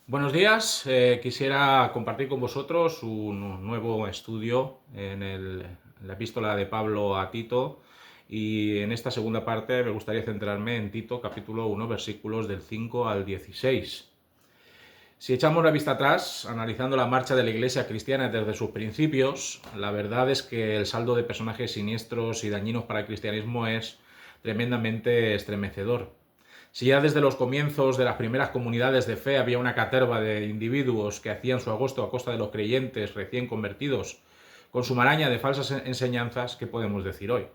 Buenos días, quisiera compartir con vosotros un nuevo estudio en la epístola de Pablo a Tito, y en esta segunda parte me gustaría centrarme en Tito capítulo 1 versículos del 5 al 16. Si echamos la vista atrás, analizando la marcha de la Iglesia cristiana desde sus principios, la verdad es que el saldo de personajes siniestros y dañinos para el cristianismo es tremendamente estremecedor. Si ya desde los comienzos de las primeras comunidades de fe había una caterva de individuos que hacían su agosto a costa de los creyentes recién convertidos, con su maraña de falsas enseñanzas, ¿qué podemos decir hoy?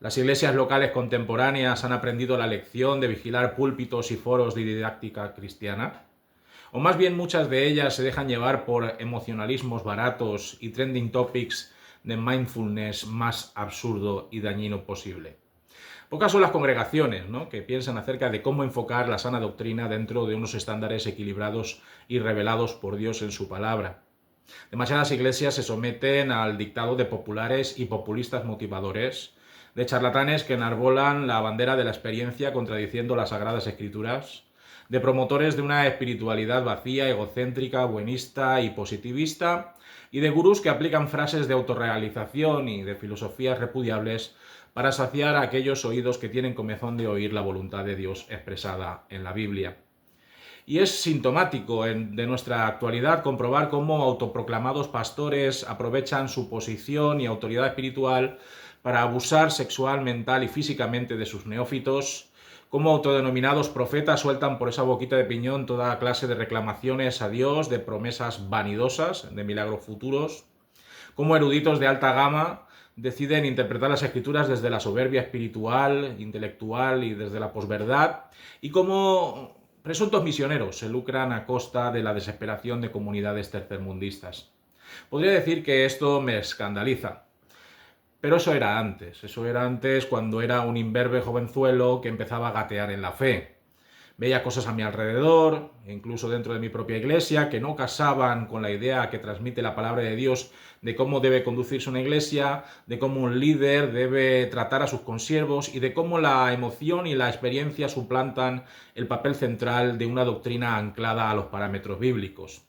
Las iglesias locales contemporáneas han aprendido la lección de vigilar púlpitos y foros de didáctica cristiana. O más bien muchas de ellas se dejan llevar por emocionalismos baratos y trending topics de mindfulness más absurdo y dañino posible. Pocas son las congregaciones, ¿no?, que piensan acerca de cómo enfocar la sana doctrina dentro de unos estándares equilibrados y revelados por Dios en su palabra. Demasiadas iglesias se someten al dictado de populares y populistas motivadores, de charlatanes que enarbolan la bandera de la experiencia contradiciendo las sagradas escrituras, de promotores de una espiritualidad vacía, egocéntrica, buenista y positivista, y de gurús que aplican frases de autorrealización y de filosofías repudiables para saciar a aquellos oídos que tienen comezón de oír la voluntad de Dios expresada en la Biblia. Y es sintomático de nuestra actualidad comprobar cómo autoproclamados pastores aprovechan su posición y autoridad espiritual para abusar sexual, mental y físicamente de sus neófitos, cómo autodenominados profetas sueltan por esa boquita de piñón toda clase de reclamaciones a Dios, de promesas vanidosas, de milagros futuros, cómo eruditos de alta gama deciden interpretar las escrituras desde la soberbia espiritual, intelectual y desde la posverdad, y cómo presuntos misioneros se lucran a costa de la desesperación de comunidades tercermundistas. Podría decir que esto me escandaliza, pero eso era antes cuando era un imberbe jovenzuelo que empezaba a gatear en la fe. Veía cosas a mi alrededor, incluso dentro de mi propia iglesia, que no casaban con la idea que transmite la palabra de Dios de cómo debe conducirse una iglesia, de cómo un líder debe tratar a sus consiervos y de cómo la emoción y la experiencia suplantan el papel central de una doctrina anclada a los parámetros bíblicos.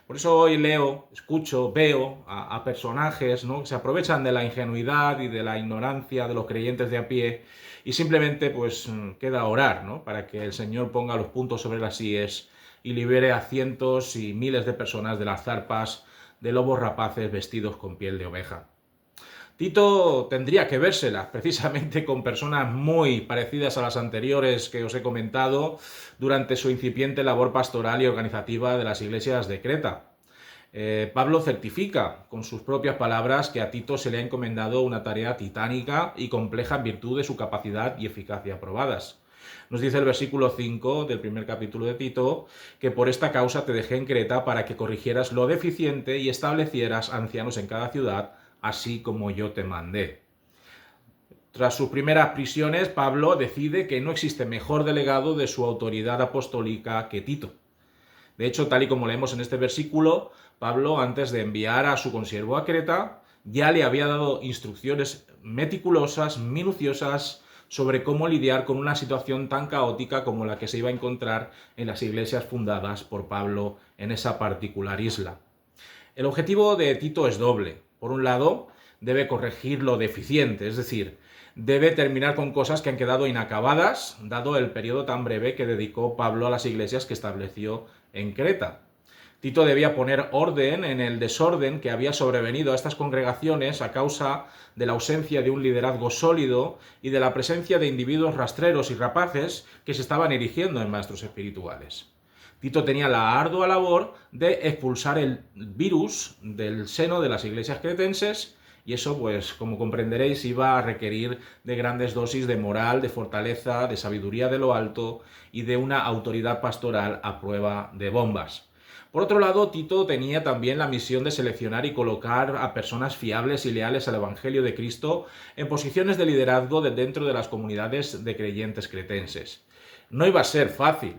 Por eso hoy leo, escucho, veo a personajes, ¿no?, que se aprovechan de la ingenuidad y de la ignorancia de los creyentes de a pie, y simplemente pues queda orar, ¿no?, para que el Señor ponga los puntos sobre las íes y libere a cientos y miles de personas de las zarpas de lobos rapaces vestidos con piel de oveja. Tito tendría que vérselas precisamente con personas muy parecidas a las anteriores que os he comentado durante su incipiente labor pastoral y organizativa de las iglesias de Creta. Pablo certifica con sus propias palabras que a Tito se le ha encomendado una tarea titánica y compleja en virtud de su capacidad y eficacia probadas. Nos dice el versículo 5 del primer capítulo de Tito que por esta causa te dejé en Creta para que corrigieras lo deficiente y establecieras ancianos en cada ciudad, así como yo te mandé. Tras sus primeras prisiones, Pablo decide que no existe mejor delegado de su autoridad apostólica que Tito. De hecho, tal y como leemos en este versículo, Pablo, antes de enviar a su consiervo a Creta, ya le había dado instrucciones meticulosas, minuciosas, sobre cómo lidiar con una situación tan caótica como la que se iba a encontrar en las iglesias fundadas por Pablo en esa particular isla. El objetivo de Tito es doble. Por un lado, debe corregir lo deficiente, es decir, debe terminar con cosas que han quedado inacabadas, dado el periodo tan breve que dedicó Pablo a las iglesias que estableció en Creta. Tito debía poner orden en el desorden que había sobrevenido a estas congregaciones a causa de la ausencia de un liderazgo sólido y de la presencia de individuos rastreros y rapaces que se estaban erigiendo en maestros espirituales. Tito tenía la ardua labor de expulsar el virus del seno de las iglesias cretenses, y eso, pues, como comprenderéis, iba a requerir de grandes dosis de moral, de fortaleza, de sabiduría de lo alto y de una autoridad pastoral a prueba de bombas. Por otro lado, Tito tenía también la misión de seleccionar y colocar a personas fiables y leales al Evangelio de Cristo en posiciones de liderazgo dentro de las comunidades de creyentes cretenses. No iba a ser fácil,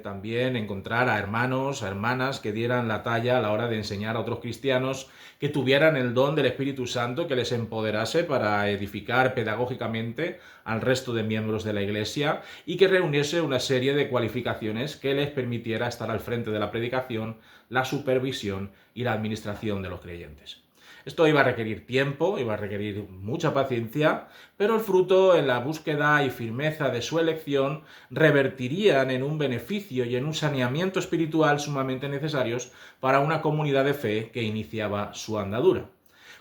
También encontrar a hermanos, a hermanas que dieran la talla a la hora de enseñar a otros cristianos, que tuvieran el don del Espíritu Santo, que les empoderase para edificar pedagógicamente al resto de miembros de la Iglesia y que reuniese una serie de cualificaciones que les permitiera estar al frente de la predicación, la supervisión y la administración de los creyentes. Esto iba a requerir tiempo, iba a requerir mucha paciencia, pero el fruto en la búsqueda y firmeza de su elección revertirían en un beneficio y en un saneamiento espiritual sumamente necesarios para una comunidad de fe que iniciaba su andadura.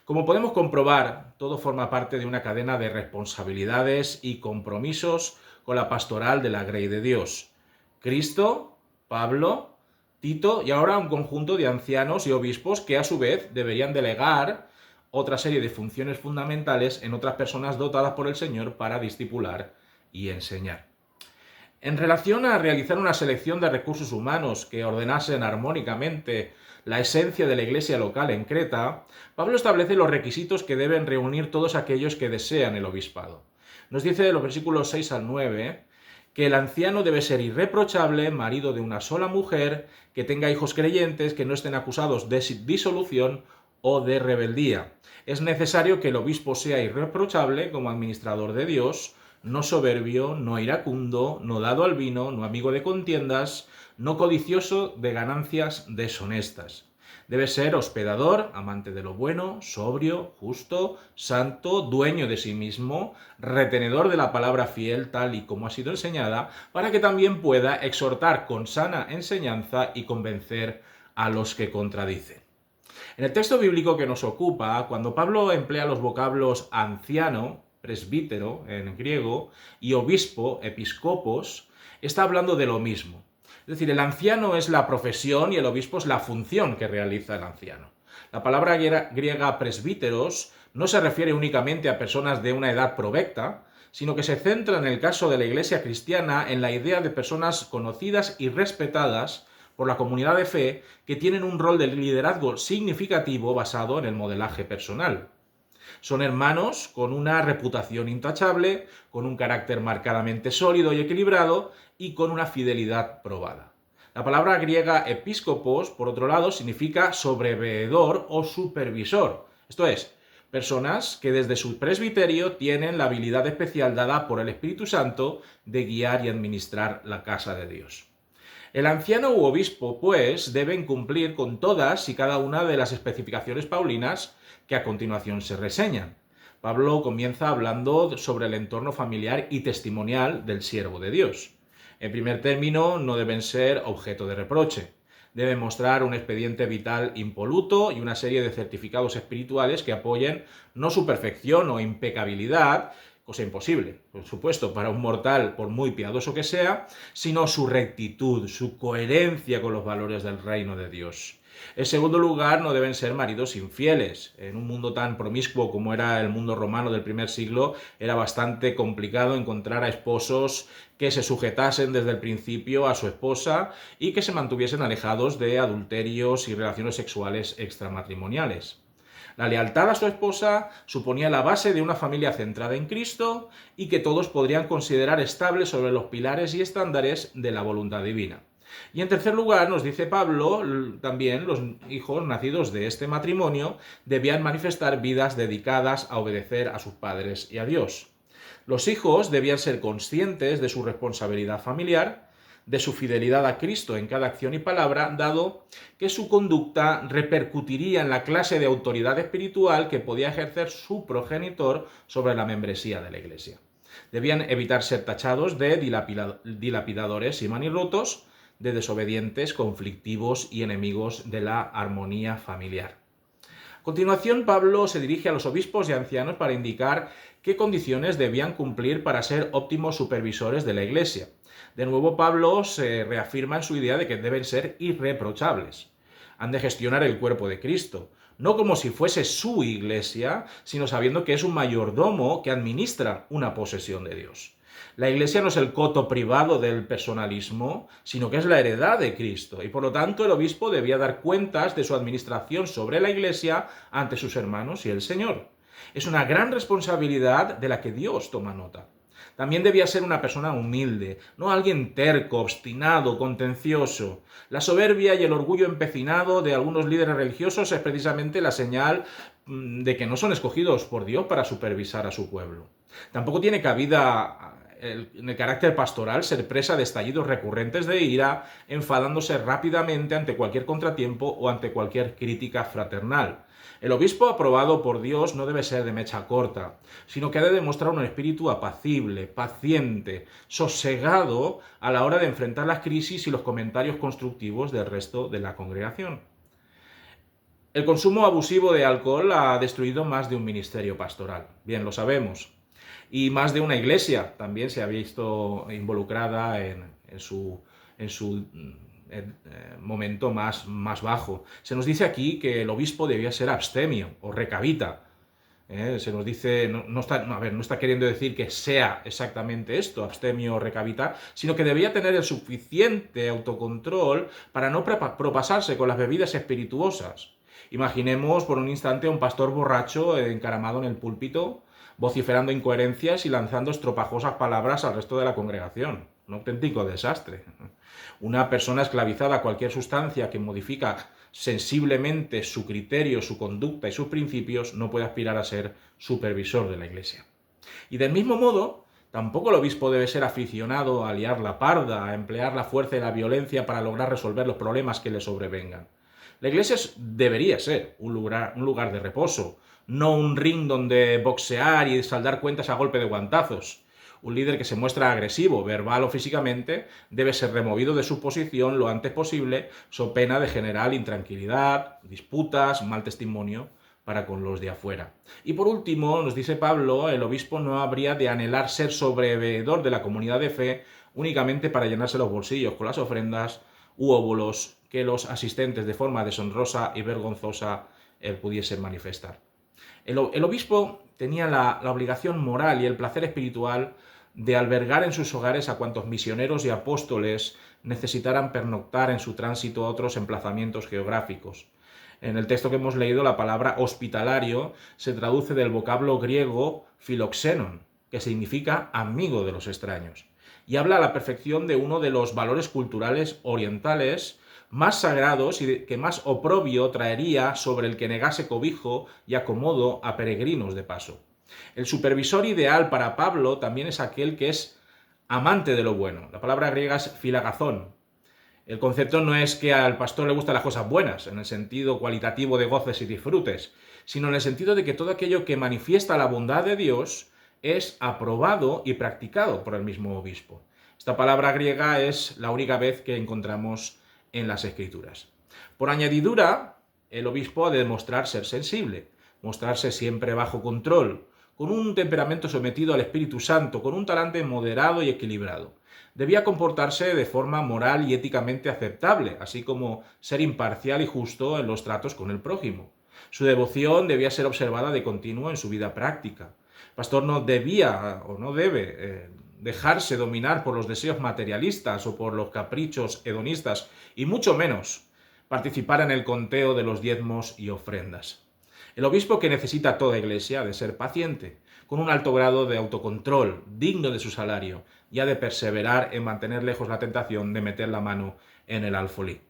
Como podemos comprobar, todo forma parte de una cadena de responsabilidades y compromisos con la pastoral de la Grey de Dios. Cristo, Pablo, Tito y ahora un conjunto de ancianos y obispos que a su vez deberían delegar otra serie de funciones fundamentales en otras personas dotadas por el Señor para discipular y enseñar. En relación a realizar una selección de recursos humanos que ordenasen armónicamente la esencia de la iglesia local en Creta, Pablo establece los requisitos que deben reunir todos aquellos que desean el obispado. Nos dice en los versículos 6 al 9 que el anciano debe ser irreprochable, marido de una sola mujer, que tenga hijos creyentes, que no estén acusados de disolución o de rebeldía. Es necesario que el obispo sea irreprochable como administrador de Dios, no soberbio, no iracundo, no dado al vino, no amigo de contiendas, no codicioso de ganancias deshonestas. Debe ser hospedador, amante de lo bueno, sobrio, justo, santo, dueño de sí mismo, retenedor de la palabra fiel tal y como ha sido enseñada, para que también pueda exhortar con sana enseñanza y convencer a los que contradicen. En el texto bíblico que nos ocupa, cuando Pablo emplea los vocablos anciano, presbítero en griego, y obispo, episcopos, está hablando de lo mismo. Es decir, el anciano es la profesión y el obispo es la función que realiza el anciano. La palabra griega presbíteros no se refiere únicamente a personas de una edad provecta, sino que se centra en el caso de la iglesia cristiana en la idea de personas conocidas y respetadas por la comunidad de fe que tienen un rol de liderazgo significativo basado en el modelaje personal. Son hermanos con una reputación intachable, con un carácter marcadamente sólido y equilibrado y con una fidelidad probada. La palabra griega episcopos, por otro lado, significa sobreveedor o supervisor. Esto es, personas que desde su presbiterio tienen la habilidad especial dada por el Espíritu Santo de guiar y administrar la casa de Dios. El anciano u obispo, pues, deben cumplir con todas y cada una de las especificaciones paulinas que a continuación se reseñan. Pablo comienza hablando sobre el entorno familiar y testimonial del siervo de Dios. En primer término, no deben ser objeto de reproche. Deben mostrar un expediente vital impoluto y una serie de certificados espirituales que apoyen no su perfección o impecabilidad, cosa imposible, por supuesto, para un mortal, por muy piadoso que sea, sino su rectitud, su coherencia con los valores del reino de Dios. En segundo lugar, no deben ser maridos infieles. En un mundo tan promiscuo como era el mundo romano del primer siglo, era bastante complicado encontrar a esposos que se sujetasen desde el principio a su esposa y que se mantuviesen alejados de adulterios y relaciones sexuales extramatrimoniales. La lealtad a su esposa suponía la base de una familia centrada en Cristo y que todos podrían considerar estable sobre los pilares y estándares de la voluntad divina. Y en tercer lugar, nos dice Pablo, también los hijos nacidos de este matrimonio debían manifestar vidas dedicadas a obedecer a sus padres y a Dios. Los hijos debían ser conscientes de su responsabilidad familiar, de su fidelidad a Cristo en cada acción y palabra, dado que su conducta repercutiría en la clase de autoridad espiritual que podía ejercer su progenitor sobre la membresía de la Iglesia. Debían evitar ser tachados de dilapidadores y manirrotos, de desobedientes, conflictivos y enemigos de la armonía familiar. A continuación, Pablo se dirige a los obispos y ancianos para indicar qué condiciones debían cumplir para ser óptimos supervisores de la Iglesia. De nuevo, Pablo se reafirma en su idea de que deben ser irreprochables. Han de gestionar el cuerpo de Cristo, no como si fuese su Iglesia, sino sabiendo que es un mayordomo que administra una posesión de Dios. La Iglesia no es el coto privado del personalismo, sino que es la heredad de Cristo, y por lo tanto el obispo debía dar cuentas de su administración sobre la Iglesia ante sus hermanos y el Señor. Es una gran responsabilidad de la que Dios toma nota. También debía ser una persona humilde, no alguien terco, obstinado, contencioso. La soberbia y el orgullo empecinado de algunos líderes religiosos es precisamente la señal de que no son escogidos por Dios para supervisar a su pueblo. Tampoco tiene cabida en el carácter pastoral ser presa de estallidos recurrentes de ira, enfadándose rápidamente ante cualquier contratiempo o ante cualquier crítica fraternal. El obispo aprobado por Dios no debe ser de mecha corta, sino que ha de demostrar un espíritu apacible, paciente, sosegado a la hora de enfrentar las crisis y los comentarios constructivos del resto de la congregación. El consumo abusivo de alcohol ha destruido más de un ministerio pastoral, bien lo sabemos, y más de una iglesia también se ha visto involucrada en su momento más bajo. Se nos dice aquí que el obispo debía ser abstemio o recabita. Se nos dice, no está queriendo decir que sea exactamente esto, abstemio o recabita, sino que debía tener el suficiente autocontrol para no propasarse con las bebidas espirituosas. Imaginemos por un instante a un pastor borracho encaramado en el púlpito, vociferando incoherencias y lanzando estropajosas palabras al resto de la congregación. Un auténtico desastre. Una persona esclavizada a cualquier sustancia que modifica sensiblemente su criterio, su conducta y sus principios no puede aspirar a ser supervisor de la Iglesia. Y del mismo modo, tampoco el obispo debe ser aficionado a liar la parda, a emplear la fuerza y la violencia para lograr resolver los problemas que le sobrevengan. La Iglesia debería ser un lugar de reposo, no un ring donde boxear y saldar cuentas a golpe de guantazos. Un líder que se muestra agresivo, verbal o físicamente, debe ser removido de su posición lo antes posible, so pena de generar intranquilidad, disputas, mal testimonio para con los de afuera. Y por último, nos dice Pablo, el obispo no habría de anhelar ser sobreveedor de la comunidad de fe únicamente para llenarse los bolsillos con las ofrendas u óvulos que los asistentes de forma deshonrosa y vergonzosa pudiesen manifestar. El obispo tenía la obligación moral y el placer espiritual de albergar en sus hogares a cuantos misioneros y apóstoles necesitaran pernoctar en su tránsito a otros emplazamientos geográficos. En el texto que hemos leído, la palabra hospitalario se traduce del vocablo griego philoxenon, que significa amigo de los extraños, y habla a la perfección de uno de los valores culturales orientales más sagrados y que más oprobio traería sobre el que negase cobijo y acomodo a peregrinos de paso. El supervisor ideal para Pablo también es aquel que es amante de lo bueno. La palabra griega es filagazón. El concepto no es que al pastor le gustan las cosas buenas, en el sentido cualitativo de goces y disfrutes, sino en el sentido de que todo aquello que manifiesta la bondad de Dios es aprobado y practicado por el mismo obispo. Esta palabra griega es la única vez que encontramos en las Escrituras. Por añadidura, el obispo ha de demostrar ser sensible, mostrarse siempre bajo control, con un temperamento sometido al Espíritu Santo, con un talante moderado y equilibrado. Debía comportarse de forma moral y éticamente aceptable, así como ser imparcial y justo en los tratos con el prójimo. Su devoción debía ser observada de continuo en su vida práctica. El pastor no debía o no debe dejarse dominar por los deseos materialistas o por los caprichos hedonistas, y mucho menos participar en el conteo de los diezmos y ofrendas. El obispo que necesita toda iglesia ha de ser paciente, con un alto grado de autocontrol, digno de su salario, y ha de perseverar en mantener lejos la tentación de meter la mano en el alfolí.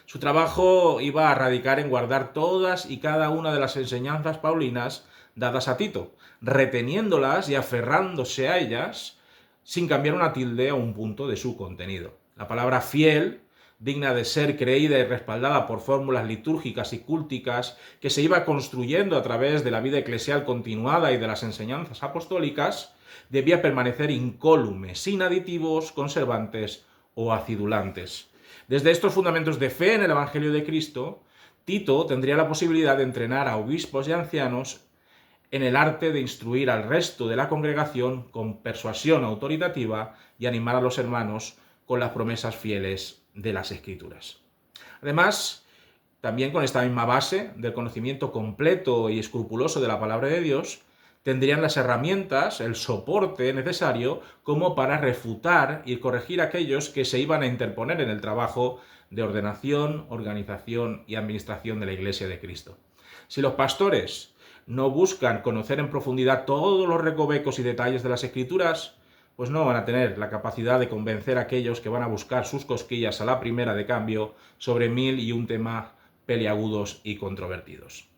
Su trabajo iba a radicar en guardar todas y cada una de las enseñanzas paulinas dadas a Tito, reteniéndolas y aferrándose a ellas sin cambiar una tilde o un punto de su contenido. La palabra fiel, digna de ser creída y respaldada por fórmulas litúrgicas y cúlticas que se iba construyendo a través de la vida eclesial continuada y de las enseñanzas apostólicas, debía permanecer incólume, sin aditivos, conservantes o acidulantes. Desde estos fundamentos de fe en el Evangelio de Cristo, Tito tendría la posibilidad de entrenar a obispos y ancianos en el arte de instruir al resto de la congregación con persuasión autoritativa y animar a los hermanos con las promesas fieles de las Escrituras. Además, también con esta misma base del conocimiento completo y escrupuloso de la palabra de Dios, tendrían las herramientas, el soporte necesario como para refutar y corregir a aquellos que se iban a interponer en el trabajo de ordenación, organización y administración de la Iglesia de Cristo. Si los pastores no buscan conocer en profundidad todos los recovecos y detalles de las Escrituras, pues no van a tener la capacidad de convencer a aquellos que van a buscar sus cosquillas a la primera de cambio sobre 1001 temas peliagudos y controvertidos.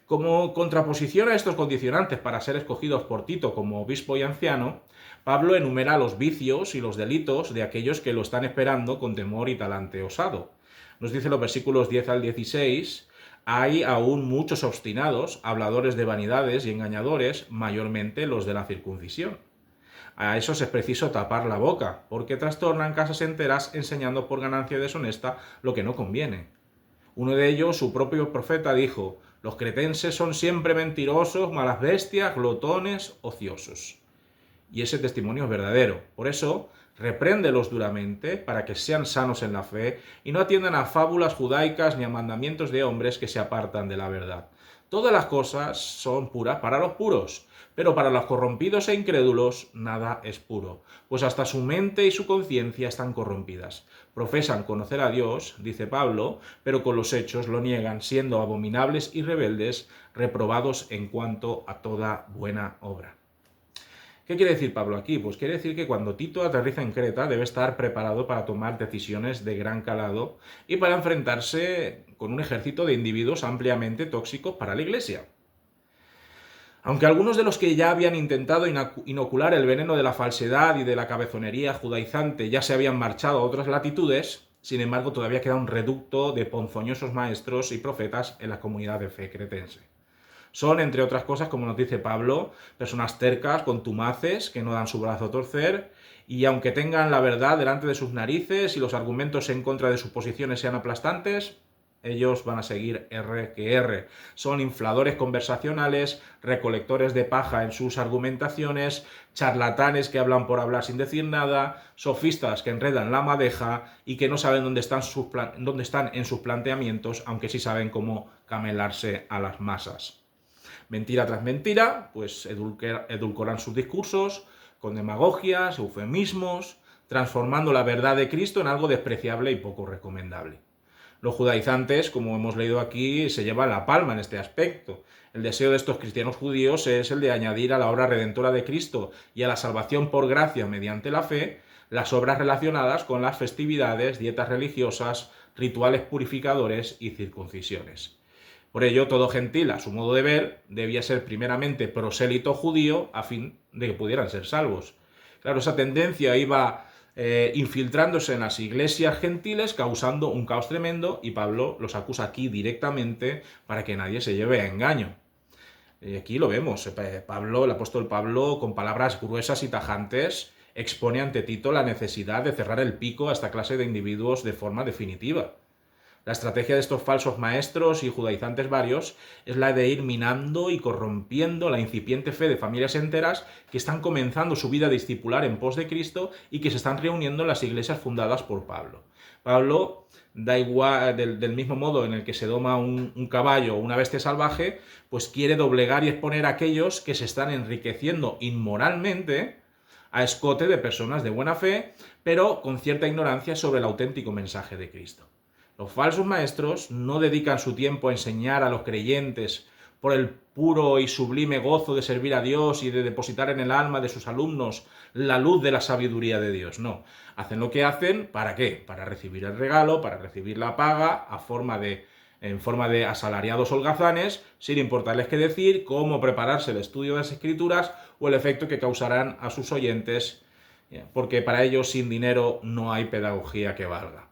Como contraposición a estos condicionantes para ser escogidos por Tito como obispo y anciano, Pablo enumera los vicios y los delitos de aquellos que lo están esperando con temor y talante osado. Nos dice los versículos 10 al 16, hay aún muchos obstinados, habladores de vanidades y engañadores, mayormente los de la circuncisión. A esos es preciso tapar la boca, porque trastornan casas enteras enseñando por ganancia deshonesta lo que no conviene. Uno de ellos, su propio profeta, dijo: los cretenses son siempre mentirosos, malas bestias, glotones, ociosos. Y ese testimonio es verdadero. Por eso, repréndelos duramente para que sean sanos en la fe y no atiendan a fábulas judaicas ni a mandamientos de hombres que se apartan de la verdad. Todas las cosas son puras para los puros, pero para los corrompidos e incrédulos nada es puro, pues hasta su mente y su conciencia están corrompidas. Profesan conocer a Dios, dice Pablo, pero con los hechos lo niegan, siendo abominables y rebeldes, reprobados en cuanto a toda buena obra. ¿Qué quiere decir Pablo aquí? Pues quiere decir que cuando Tito aterriza en Creta debe estar preparado para tomar decisiones de gran calado y para enfrentarse con un ejército de individuos ampliamente tóxicos para la Iglesia. Aunque algunos de los que ya habían intentado inocular el veneno de la falsedad y de la cabezonería judaizante ya se habían marchado a otras latitudes, sin embargo todavía queda un reducto de ponzoñosos maestros y profetas en la comunidad de fe cretense. Son, entre otras cosas, como nos dice Pablo, personas tercas, contumaces, que no dan su brazo a torcer, y aunque tengan la verdad delante de sus narices y los argumentos en contra de sus posiciones sean aplastantes, ellos van a seguir R que R. Son infladores conversacionales, recolectores de paja en sus argumentaciones, charlatanes que hablan por hablar sin decir nada, sofistas que enredan la madeja y que no saben dónde están en sus planteamientos, aunque sí saben cómo camelarse a las masas. Mentira tras mentira, pues edulcoran sus discursos con demagogias, eufemismos, transformando la verdad de Cristo en algo despreciable y poco recomendable. Los judaizantes, como hemos leído aquí, se llevan la palma en este aspecto. El deseo de estos cristianos judíos es el de añadir a la obra redentora de Cristo y a la salvación por gracia mediante la fe las obras relacionadas con las festividades, dietas religiosas, rituales purificadores y circuncisiones. Por ello, todo gentil, a su modo de ver, debía ser primeramente prosélito judío a fin de que pudieran ser salvos. Claro, esa tendencia iba infiltrándose en las iglesias gentiles, causando un caos tremendo, y Pablo los acusa aquí directamente para que nadie se lleve a engaño. Aquí lo vemos, el apóstol Pablo, con palabras gruesas y tajantes, expone ante Tito la necesidad de cerrar el pico a esta clase de individuos de forma definitiva. La estrategia de estos falsos maestros y judaizantes varios es la de ir minando y corrompiendo la incipiente fe de familias enteras que están comenzando su vida discipular en pos de Cristo y que se están reuniendo en las iglesias fundadas por Pablo. Pablo, da igual, del mismo modo en el que se doma un caballo o una bestia salvaje, pues quiere doblegar y exponer a aquellos que se están enriqueciendo inmoralmente a escote de personas de buena fe, pero con cierta ignorancia sobre el auténtico mensaje de Cristo. Los falsos maestros no dedican su tiempo a enseñar a los creyentes por el puro y sublime gozo de servir a Dios y de depositar en el alma de sus alumnos la luz de la sabiduría de Dios. No, hacen lo que hacen, ¿para qué? Para recibir el regalo, para recibir la paga en forma de asalariados holgazanes, sin importarles qué decir, cómo prepararse el estudio de las Escrituras o el efecto que causarán a sus oyentes, porque para ellos sin dinero no hay pedagogía que valga.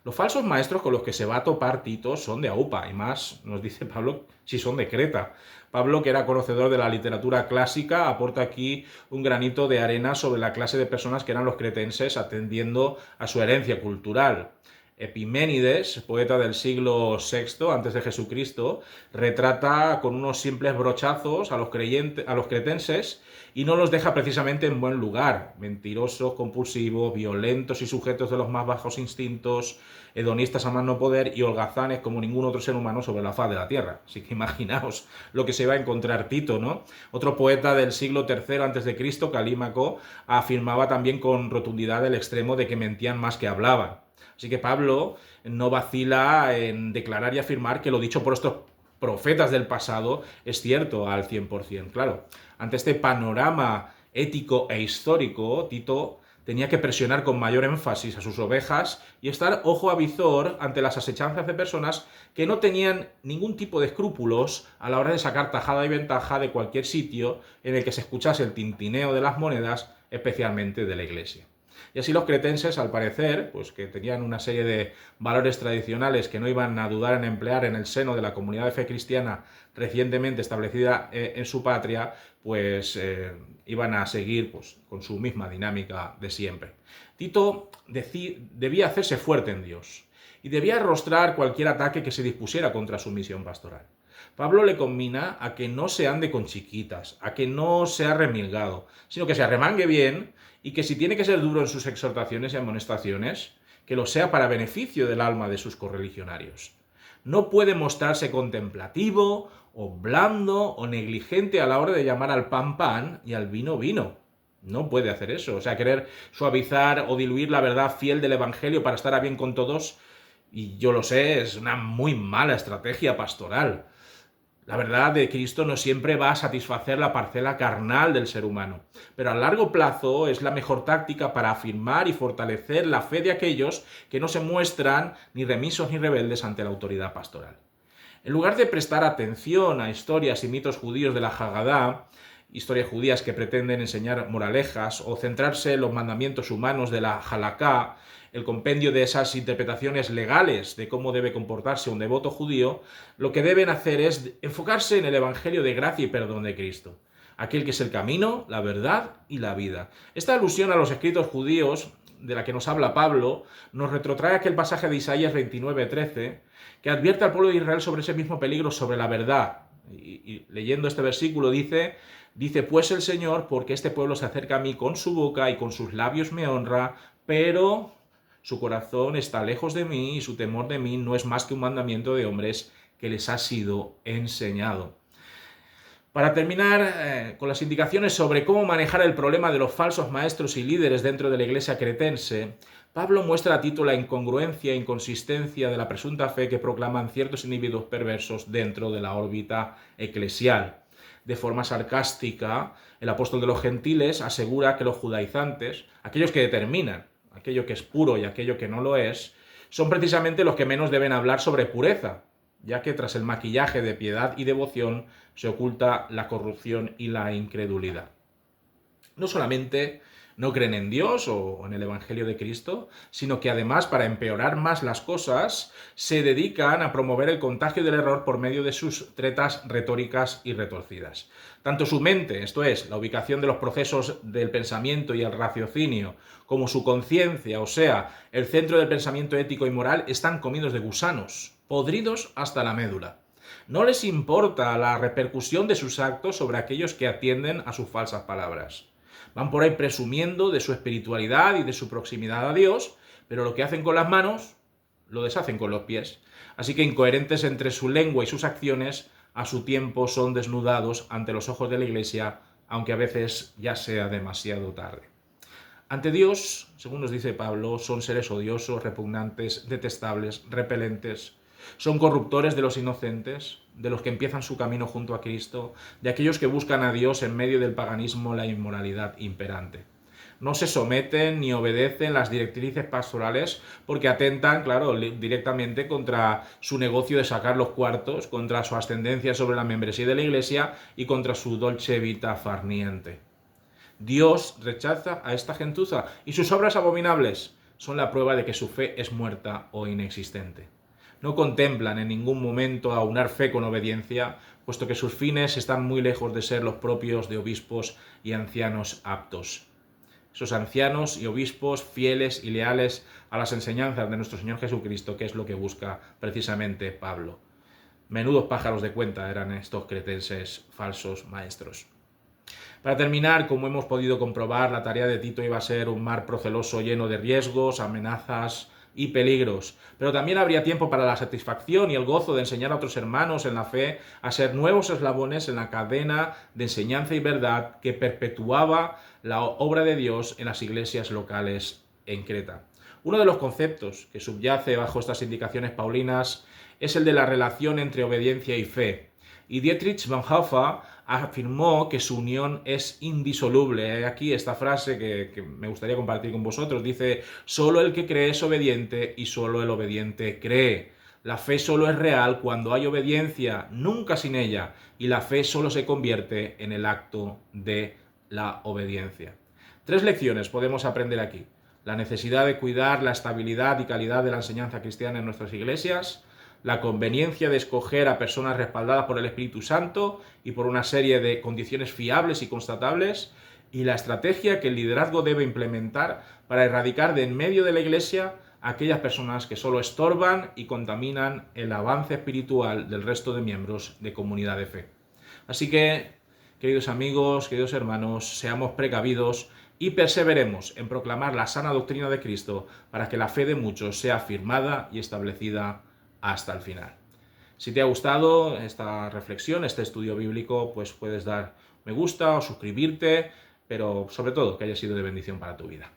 Los falsos maestros con los que se va a topar Tito son de AUPA, y más, nos dice Pablo, si son de Creta. Pablo, que era conocedor de la literatura clásica, aporta aquí un granito de arena sobre la clase de personas que eran los cretenses atendiendo a su herencia cultural. Epiménides, poeta del siglo VI antes de Jesucristo, retrata con unos simples brochazos a los cretenses y no los deja precisamente en buen lugar. Mentirosos, compulsivos, violentos y sujetos de los más bajos instintos, hedonistas a más no poder y holgazanes como ningún otro ser humano sobre la faz de la tierra. Así que imaginaos lo que se va a encontrar Tito, ¿no? Otro poeta del siglo III antes de Cristo, Calímaco, afirmaba también con rotundidad el extremo de que mentían más que hablaban. Así que Pablo no vacila en declarar y afirmar que lo dicho por estos profetas del pasado es cierto al 100%. Claro, ante este panorama ético e histórico, Tito tenía que presionar con mayor énfasis a sus ovejas y estar ojo a visor ante las asechanzas de personas que no tenían ningún tipo de escrúpulos a la hora de sacar tajada y ventaja de cualquier sitio en el que se escuchase el tintineo de las monedas, especialmente de la iglesia. Y así los cretenses, al parecer, pues que tenían una serie de valores tradicionales que no iban a dudar en emplear en el seno de la comunidad de fe cristiana recientemente establecida en su patria, pues iban a seguir pues, con su misma dinámica de siempre. Tito debía hacerse fuerte en Dios y debía arrostrar cualquier ataque que se dispusiera contra su misión pastoral. Pablo le conmina a que no se ande con chiquitas, a que no sea remilgado, sino que se arremangue bien y que si tiene que ser duro en sus exhortaciones y amonestaciones, que lo sea para beneficio del alma de sus correligionarios. No puede mostrarse contemplativo o blando o negligente a la hora de llamar al pan pan y al vino vino. No puede hacer eso. O sea, querer suavizar o diluir la verdad fiel del Evangelio para estar a bien con todos, y yo lo sé, es una muy mala estrategia pastoral. La verdad de Cristo no siempre va a satisfacer la parcela carnal del ser humano, pero a largo plazo es la mejor táctica para afirmar y fortalecer la fe de aquellos que no se muestran ni remisos ni rebeldes ante la autoridad pastoral. En lugar de prestar atención a historias y mitos judíos de la Hagadá, historias judías que pretenden enseñar moralejas, o centrarse en los mandamientos humanos de la Halaká, el compendio de esas interpretaciones legales de cómo debe comportarse un devoto judío, lo que deben hacer es enfocarse en el Evangelio de gracia y perdón de Cristo, aquel que es el camino, la verdad y la vida. Esta alusión a los escritos judíos de la que nos habla Pablo nos retrotrae aquel pasaje de Isaías 29:13 que advierte al pueblo de Israel sobre ese mismo peligro, sobre la verdad. Y leyendo este versículo dice, pues el Señor, porque este pueblo se acerca a mí con su boca y con sus labios me honra, pero su corazón está lejos de mí y su temor de mí no es más que un mandamiento de hombres que les ha sido enseñado. Para terminar con las indicaciones sobre cómo manejar el problema de los falsos maestros y líderes dentro de la iglesia cretense, Pablo muestra a Tito la incongruencia e inconsistencia de la presunta fe que proclaman ciertos individuos perversos dentro de la órbita eclesial. De forma sarcástica, el apóstol de los gentiles asegura que los judaizantes, aquellos que determinan aquello que es puro y aquello que no lo es, son precisamente los que menos deben hablar sobre pureza, ya que tras el maquillaje de piedad y devoción se oculta la corrupción y la incredulidad. No solamente no creen en Dios o en el Evangelio de Cristo, sino que además, para empeorar más las cosas, se dedican a promover el contagio del error por medio de sus tretas retóricas y retorcidas. Tanto su mente, esto es, la ubicación de los procesos del pensamiento y el raciocinio, como su conciencia, o sea, el centro del pensamiento ético y moral, están comidos de gusanos, podridos hasta la médula. No les importa la repercusión de sus actos sobre aquellos que atienden a sus falsas palabras. Van por ahí presumiendo de su espiritualidad y de su proximidad a Dios, pero lo que hacen con las manos lo deshacen con los pies. Así que, incoherentes entre su lengua y sus acciones, a su tiempo son desnudados ante los ojos de la Iglesia, aunque a veces ya sea demasiado tarde. Ante Dios, según nos dice Pablo, son seres odiosos, repugnantes, detestables, repelentes. Son corruptores de los inocentes, de los que empiezan su camino junto a Cristo, de aquellos que buscan a Dios en medio del paganismo, la inmoralidad imperante. No se someten ni obedecen las directrices pastorales porque atentan, claro, directamente contra su negocio de sacar los cuartos, contra su ascendencia sobre la membresía de la Iglesia y contra su dolce vita farniente. Dios rechaza a esta gentuza y sus obras abominables son la prueba de que su fe es muerta o inexistente. No contemplan en ningún momento aunar fe con obediencia, puesto que sus fines están muy lejos de ser los propios de obispos y ancianos aptos. Esos ancianos y obispos fieles y leales a las enseñanzas de nuestro Señor Jesucristo, que es lo que busca precisamente Pablo. Menudos pájaros de cuenta eran estos cretenses falsos maestros. Para terminar, como hemos podido comprobar, la tarea de Tito iba a ser un mar proceloso lleno de riesgos, amenazas y peligros, pero también habría tiempo para la satisfacción y el gozo de enseñar a otros hermanos en la fe a ser nuevos eslabones en la cadena de enseñanza y verdad que perpetuaba la obra de Dios en las iglesias locales en Creta. Uno de los conceptos que subyace bajo estas indicaciones paulinas es el de la relación entre obediencia y fe. Y Dietrich Bonhoeffer afirmó que su unión es indisoluble. Aquí esta frase que me gustaría compartir con vosotros. Dice, solo el que cree es obediente y solo el obediente cree. La fe solo es real cuando hay obediencia, nunca sin ella. Y la fe solo se convierte en el acto de la obediencia. 3 lecciones podemos aprender aquí. La necesidad de cuidar la estabilidad y calidad de la enseñanza cristiana en nuestras iglesias, la conveniencia de escoger a personas respaldadas por el Espíritu Santo y por una serie de condiciones fiables y constatables, y la estrategia que el liderazgo debe implementar para erradicar de en medio de la iglesia a aquellas personas que solo estorban y contaminan el avance espiritual del resto de miembros de comunidad de fe. Así que, queridos amigos, queridos hermanos, seamos precavidos y perseveremos en proclamar la sana doctrina de Cristo para que la fe de muchos sea afirmada y establecida hasta el final. Si te ha gustado esta reflexión, este estudio bíblico, pues puedes dar me gusta o suscribirte, pero sobre todo que haya sido de bendición para tu vida.